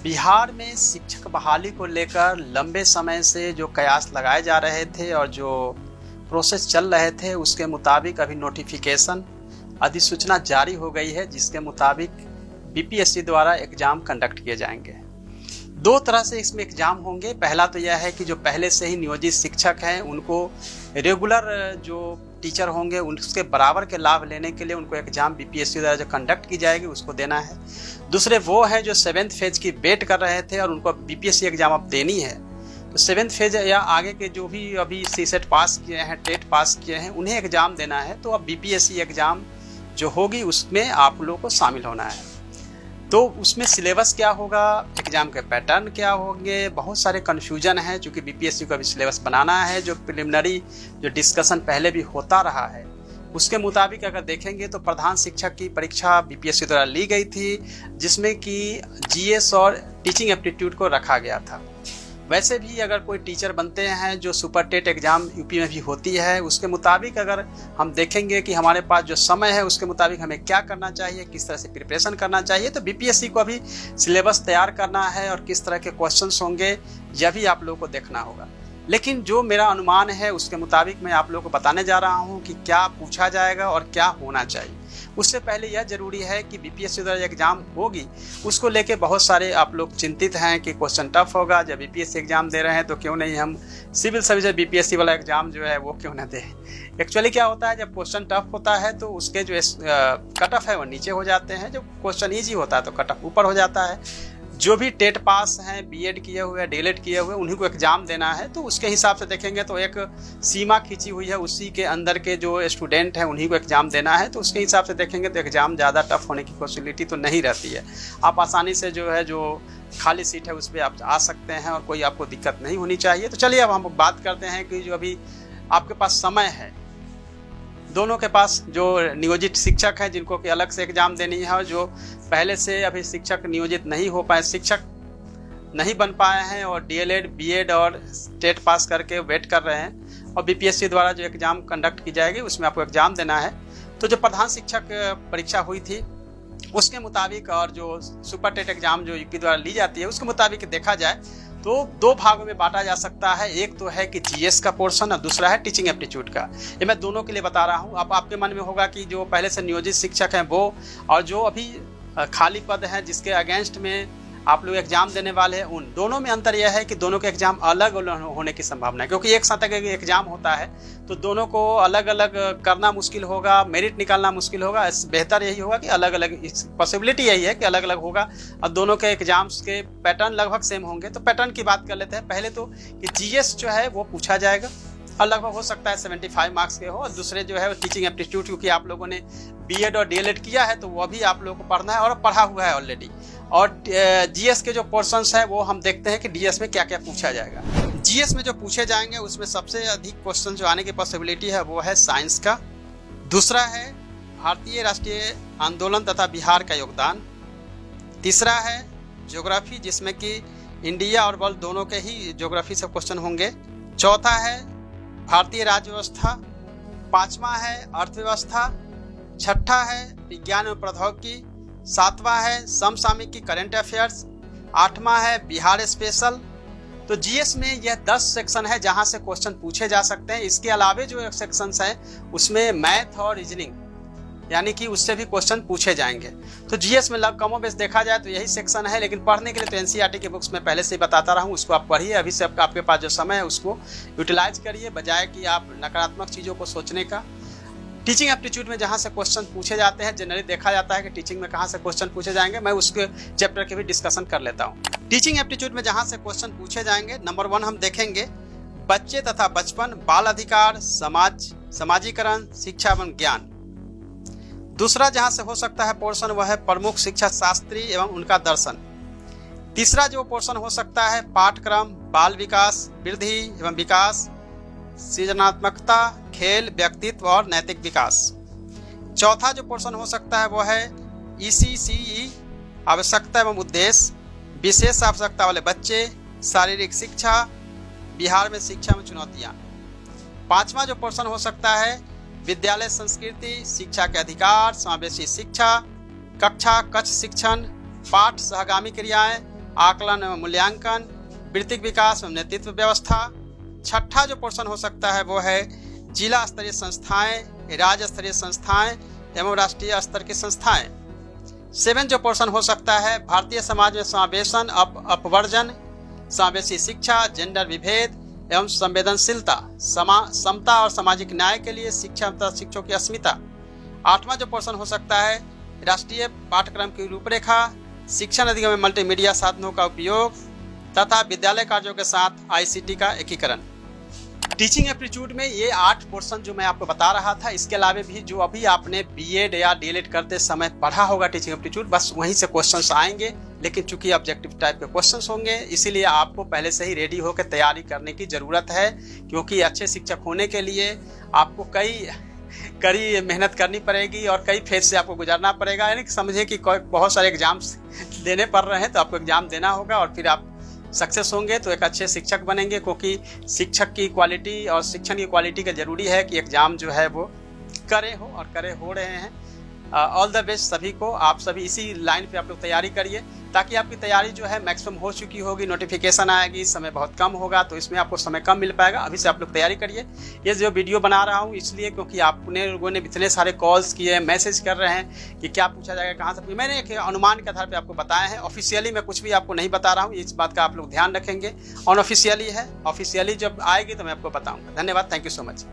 बिहार में शिक्षक बहाली को लेकर लंबे समय से जो कयास लगाए जा रहे थे और जो प्रोसेस चल रहे थे, उसके मुताबिक अभी नोटिफिकेशन अधिसूचना जारी हो गई है, जिसके मुताबिक बीपीएससी द्वारा एग्ज़ाम कंडक्ट किए जाएंगे। दो तरह से इसमें एग्ज़ाम होंगे। पहला तो यह है कि जो पहले से ही नियोजित शिक्षक हैं उनको रेगुलर जो टीचर होंगे उसके बराबर के लाभ लेने के लिए उनको एग्ज़ाम बीपीएससी द्वारा जो कंडक्ट की जाएगी उसको देना है। दूसरे वो हैं जो 7th फेज की वेट कर रहे थे और उनको बीपीएससी एग्ज़ाम अब देनी है, तो 7th फेज या आगे के जो भी अभी सीसेट पास किए हैं, टेट पास किए हैं, उन्हें एग्ज़ाम देना है। तो अब बीपीएससी एग्ज़ाम जो होगी उसमें आप लोगों को शामिल होना है। तो उसमें सिलेबस क्या होगा, एग्ज़ाम के पैटर्न क्या होंगे, बहुत सारे कन्फ्यूजन है, चूँकि बीपीएससी को अभी सिलेबस बनाना है। जो प्रिलिमिनरी जो डिस्कशन पहले भी होता रहा है उसके मुताबिक अगर देखेंगे तो प्रधान शिक्षक की परीक्षा बीपीएससी द्वारा ली गई थी, जिसमें कि जीएस और टीचिंग एप्टीट्यूड को रखा गया था। वैसे भी अगर कोई टीचर बनते हैं जो सुपर टेट एग्ज़ाम यूपी में भी होती है, उसके मुताबिक अगर हम देखेंगे कि हमारे पास जो समय है उसके मुताबिक हमें क्या करना चाहिए, किस तरह से प्रिपरेशन करना चाहिए, तो बीपीएससी को अभी सिलेबस तैयार करना है और किस तरह के क्वेश्चंस होंगे यह भी आप लोगों को देखना होगा। लेकिन जो मेरा अनुमान है उसके मुताबिक मैं आप लोगों को बताने जा रहा हूँ कि क्या पूछा जाएगा और क्या होना चाहिए। उससे पहले यह जरूरी है कि बीपीएससी द्वारा एग्ज़ाम होगी उसको लेके बहुत सारे आप लोग चिंतित हैं कि क्वेश्चन टफ होगा। जब बीपीएससी एग्ज़ाम दे रहे हैं तो क्यों नहीं हम सिविल सर्विस बीपीएससी वाला एग्ज़ाम जो है वो क्यों ना दें। एक्चुअली क्या होता है, जब क्वेश्चन टफ होता है तो उसके जो कट ऑफ है वो नीचे हो जाते हैं, जब क्वेश्चन ईजी होता है तो कट ऑफ ऊपर हो जाता है। जो भी टेट पास हैं, बीएड किए हुए, डीएलएड किए हुए, उन्हीं को एग्ज़ाम देना है। तो उसके हिसाब से देखेंगे तो एक सीमा खींची हुई है, उसी के अंदर के जो स्टूडेंट हैं उन्हीं को एग्ज़ाम देना है। तो उसके हिसाब से देखेंगे तो एग्ज़ाम ज़्यादा टफ होने की पॉसिबिलिटी तो नहीं रहती है। आप आसानी से जो है जो खाली सीट है उस पर आप आ सकते हैं और कोई आपको दिक्कत नहीं होनी चाहिए। तो चलिए अब हम बात करते हैं कि जो अभी आपके पास समय है, दोनों के पास जो नियोजित शिक्षक हैं जिनको कि अलग से एग्ज़ाम देनी है और जो पहले से अभी शिक्षक नियोजित नहीं हो पाए, शिक्षक नहीं बन पाए हैं और डीएलएड, बीएड और टेट पास करके वेट कर रहे हैं और बीपीएससी द्वारा जो एग्ज़ाम कंडक्ट की जाएगी उसमें आपको एग्ज़ाम देना है। तो जो प्रधान शिक्षक परीक्षा हुई थी उसके मुताबिक और जो सुपर टेट एग्ज़ाम जो यूपी द्वारा ली जाती है उसके मुताबिक देखा जाए तो दो भागों में बांटा जा सकता है। एक तो है कि जीएस का पोर्शन और दूसरा है टीचिंग एप्टीट्यूड का। ये मैं दोनों के लिए बता रहा हूँ। अब आपके मन में होगा कि जो पहले से नियोजित शिक्षक हैं वो और जो अभी खाली पद हैं जिसके अगेंस्ट में आप लोग एग्ज़ाम देने वाले हैं, उन दोनों में अंतर यह है कि दोनों के एग्ज़ाम अलग होने की संभावना है, क्योंकि एक साथ अगर एग्ज़ाम होता है तो दोनों को अलग अलग करना मुश्किल होगा, मेरिट निकालना मुश्किल होगा। बेहतर यही होगा कि अलग अलग, पॉसिबिलिटी यही है कि अलग अलग होगा और दोनों के एग्ज़ाम्स के पैटर्न लगभग सेम होंगे। तो पैटर्न की बात कर लेते हैं। पहले तो कि जीएस जो है वो पूछा जाएगा और लगभग हो सकता है 75 मार्क्स के हो, और दूसरे जो है टीचिंग एप्टीट्यूड, क्योंकि आप लोगों ने बीएड और डीएलएड किया है तो वो भी आप लोगों को पढ़ना है और पढ़ा हुआ है ऑलरेडी। और जीएस के जो पोर्शंस हैं वो हम देखते हैं कि डीएस में क्या क्या पूछा जाएगा। जीएस में जो पूछे जाएंगे उसमें सबसे अधिक क्वेश्चन जो आने की पॉसिबिलिटी है वो है साइंस का। दूसरा है भारतीय राष्ट्रीय आंदोलन तथा बिहार का योगदान। तीसरा है ज्योग्राफी, जिसमें कि इंडिया और वर्ल्ड दोनों के ही ज्योग्राफी से क्वेश्चन होंगे। चौथा है भारतीय राज्य व्यवस्था। पांचवा है अर्थव्यवस्था। छठा है विज्ञान एवं प्रौद्योगिकी। सातवां है समसामयिक की करंट अफेयर्स। आठवां है बिहार स्पेशल। तो जीएस में यह 10 सेक्शन है जहां से क्वेश्चन पूछे जा सकते हैं। इसके अलावे जो सेक्शंस हैं उसमें मैथ और रीजनिंग यानी कि उससे भी क्वेश्चन पूछे जाएंगे। तो जीएस में कमो बेश देखा जाए तो यही सेक्शन है, लेकिन पढ़ने के लिए तो एनसीईआरटी के बुक्स में पहले से ही बताता रहा हूँ, उसको आप पढ़िए। अभी से आपके पास जो समय है उसको यूटिलाइज करिए, बजाय कि आप नकारात्मक चीज़ों को सोचने का। टीचिंग एप्टीट्यूड में जहाँ से क्वेश्चन पूछे जाते हैं, जनरली देखा जाता है कि टीचिंग में कहाँ से क्वेश्चन पूछे जाएंगे, मैं उसके चैप्टर के भी डिस्कशन कर लेता हूँ। टीचिंग एप्टीट्यूड में जहाँ से क्वेश्चन पूछे जाएंगे, नंबर 1 हम देखेंगे बच्चे तथा बचपन, बाल अधिकार, समाजीकरण, शिक्षा एवं ज्ञान। दूसरा जहाँ से हो सकता है पोर्शन वह है प्रमुख शिक्षा शास्त्री एवं उनका दर्शन। तीसरा जो पोर्शन हो सकता है पाठ्यक्रम, बाल विकास, वृद्धि एवं विकास, सृजनात्मकता, खेल, व्यक्तित्व और नैतिक विकास। चौथा जो पोर्शन हो सकता है वह है ईसीसीई, आवश्यकता एवं उद्देश्य, विशेष आवश्यकता वाले बच्चे, शारीरिक शिक्षा, बिहार में शिक्षा में चुनौतियाँ। पांचवा जो पोर्शन हो सकता है विद्यालय संस्कृति, शिक्षा के अधिकार, समावेशी शिक्षा, कक्षा कक्ष शिक्षण, पाठ सहगामी क्रियाएं, आकलन एवं मूल्यांकन, वृत्तिक विकास एवं नेतृत्व व्यवस्था। छठा जो पोर्शन हो सकता है वो है जिला स्तरीय संस्थाएं, राज्य स्तरीय संस्थाएं एवं राष्ट्रीय स्तर की संस्थाएं। 7 जो पोर्शन हो सकता है भारतीय समाज में समावेशन, अपवर्जन, समावेशी शिक्षा, जेंडर विभेद एवं संवेदनशीलता, समता और सामाजिक न्याय के लिए शिक्षा तथा शिक्षकों की अस्मिता। 8वां जो पोर्शन हो सकता है राष्ट्रीय पाठ्यक्रम की रूपरेखा, शिक्षण अधिगम में मल्टीमीडिया साधनों का उपयोग तथा विद्यालय कार्यों के साथ ICT का एकीकरण। टीचिंग एप्टीट्यूड में ये 8 पोर्शन जो मैं आपको बता रहा था, इसके अलावा भी जो अभी आपने BEd या DLED करते समय पढ़ा होगा टीचिंग एप्टीट्यूड, बस वहीं से क्वेश्चंस आएंगे, लेकिन चूंकि ऑब्जेक्टिव टाइप के क्वेश्चंस होंगे इसीलिए आपको पहले से ही रेडी होकर तैयारी करने की ज़रूरत है, क्योंकि अच्छे शिक्षक होने के लिए आपको कड़ी मेहनत करनी पड़ेगी और कई फेज से आपको गुजरना पड़ेगा। यानी कि समझिए कि बहुत सारे एग्जाम्स देने पड़ रहे हैं, तो आपको एग्जाम देना होगा और फिर आप सक्सेस होंगे तो एक अच्छे शिक्षक बनेंगे, क्योंकि शिक्षक की क्वालिटी और शिक्षण की क्वालिटी का ज़रूरी है कि एग्ज़ाम जो है वो करे हो रहे हैं। ऑल द बेस्ट सभी को। आप सभी इसी लाइन पे आप लोग तैयारी करिए ताकि आपकी तैयारी जो है मैक्सिमम हो चुकी होगी, नोटिफिकेशन आएगी, समय बहुत कम होगा तो इसमें आपको समय कम मिल पाएगा। अभी से आप लोग तैयारी करिए। ये जो वीडियो बना रहा हूँ इसलिए क्योंकि आपने लोगों ने इतने सारे कॉल्स किए, मैसेज कर रहे हैं कि क्या पूछा जाएगा, कहाँ से। मैंने एक अनुमान के आधार पर आपको बताया है, ऑफिशियली मैं कुछ भी आपको नहीं बता रहा हूँ, इस बात का आप लोग ध्यान रखेंगे। अनऑफिशियली है, ऑफिशियली जब आएगी तो मैं आपको बताऊँगा। धन्यवाद, थैंक यू सो मच।